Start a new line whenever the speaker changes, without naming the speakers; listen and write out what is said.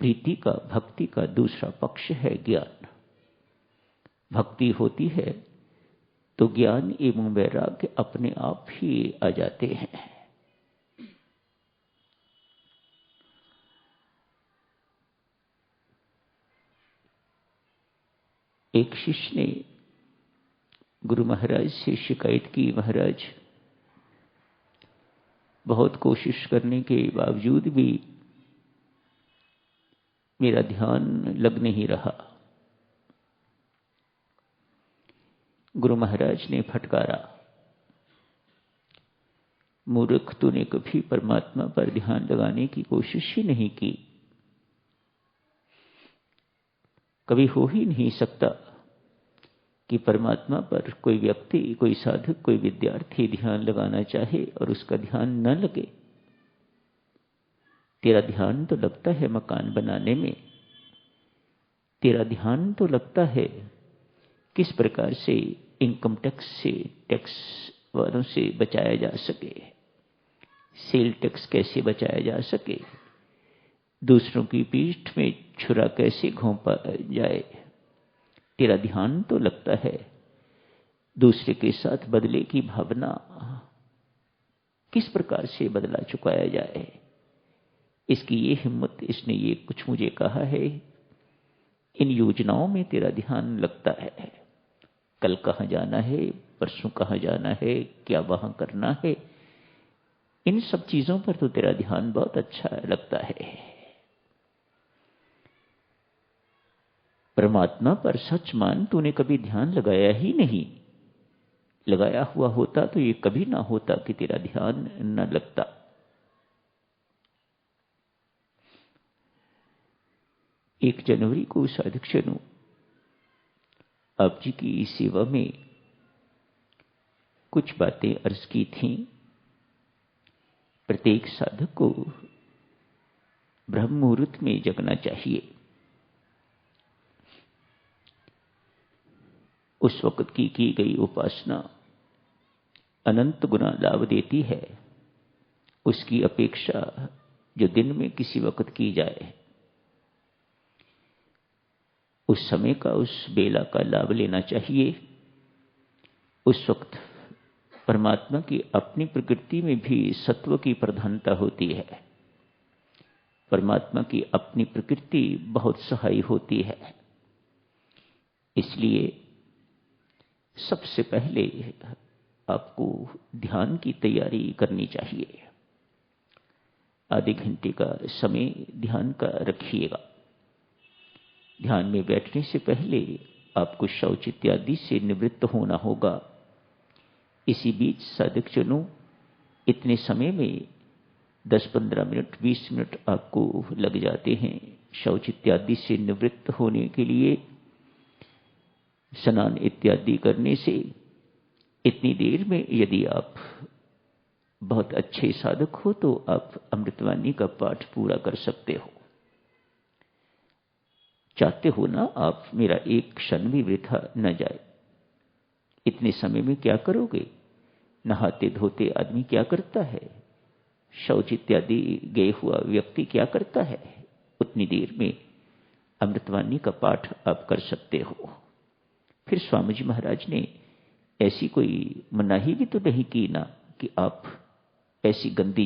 प्रीति का, भक्ति का दूसरा पक्ष है ज्ञान। भक्ति होती है तो ज्ञान एवं वैराग्य अपने आप ही आ जाते हैं। एक शिष्य ने गुरु महाराज से शिकायत की, महाराज बहुत कोशिश करने के बावजूद भी मेरा ध्यान लग नहीं रहा। गुरु महाराज ने फटकारा, मूर्ख, तूने कभी परमात्मा पर ध्यान लगाने की कोशिश ही नहीं की। कभी हो ही नहीं सकता कि परमात्मा पर कोई व्यक्ति, कोई साधक, कोई विद्यार्थी ध्यान लगाना चाहे और उसका ध्यान न लगे। तेरा ध्यान तो लगता है मकान बनाने में, तेरा ध्यान तो लगता है किस प्रकार से इनकम टैक्स से, टैक्स वालों से बचाया जा सके, सेल टैक्स कैसे बचाया जा सके, दूसरों की पीठ में छुरा कैसे घोंपा जाए। तेरा ध्यान तो लगता है दूसरे के साथ बदले की भावना किस प्रकार से बदला चुकाया जाए। इसकी ये हिम्मत, इसने ये कुछ मुझे कहा है, इन योजनाओं में तेरा ध्यान लगता है। कल कहाँ जाना है, परसों कहाँ जाना है, क्या वहां करना है, इन सब चीजों पर तो तेरा ध्यान बहुत अच्छा लगता है। परमात्मा पर सच मान, तूने कभी ध्यान लगाया ही नहीं। लगाया हुआ होता तो ये कभी ना होता कि तेरा ध्यान न लगता। एक जनवरी को साधक जनों आप जी की सेवा में कुछ बातें अर्ज की थीं। प्रत्येक साधक को ब्रह्म मुहूर्त में जगना चाहिए। उस वक्त की गई उपासना अनंत गुना लाभ देती है, उसकी अपेक्षा जो दिन में किसी वक्त की जाए। उस समय का, उस बेला का लाभ लेना चाहिए। उस वक्त परमात्मा की अपनी प्रकृति में भी सत्व की प्रधानता होती है। परमात्मा की अपनी प्रकृति बहुत सहायी होती है। इसलिए सबसे पहले आपको ध्यान की तैयारी करनी चाहिए। आधे घंटे का समय ध्यान का रखिएगा। ध्यान में बैठने से पहले आपको शौच इत्यादि से निवृत्त होना होगा। इसी बीच साधक जनों इतने समय में 10-15 मिनट, 20 मिनट आपको लग जाते हैं शौच इत्यादि से निवृत्त होने के लिए। स्नान इत्यादि करने से इतनी देर में यदि आप बहुत अच्छे साधक हो तो आप अमृतवाणी का पाठ पूरा कर सकते हो। चाहते हो ना आप मेरा एक क्षण भी वृथा न जाए। इतने समय में क्या करोगे? नहाते धोते आदमी क्या करता है? शौच इत्यादि गए हुआ व्यक्ति क्या करता है? उतनी देर में अमृतवाणी का पाठ आप कर सकते हो। फिर स्वामी जी महाराज ने ऐसी कोई मनाही भी तो नहीं की ना कि आप ऐसी गंदी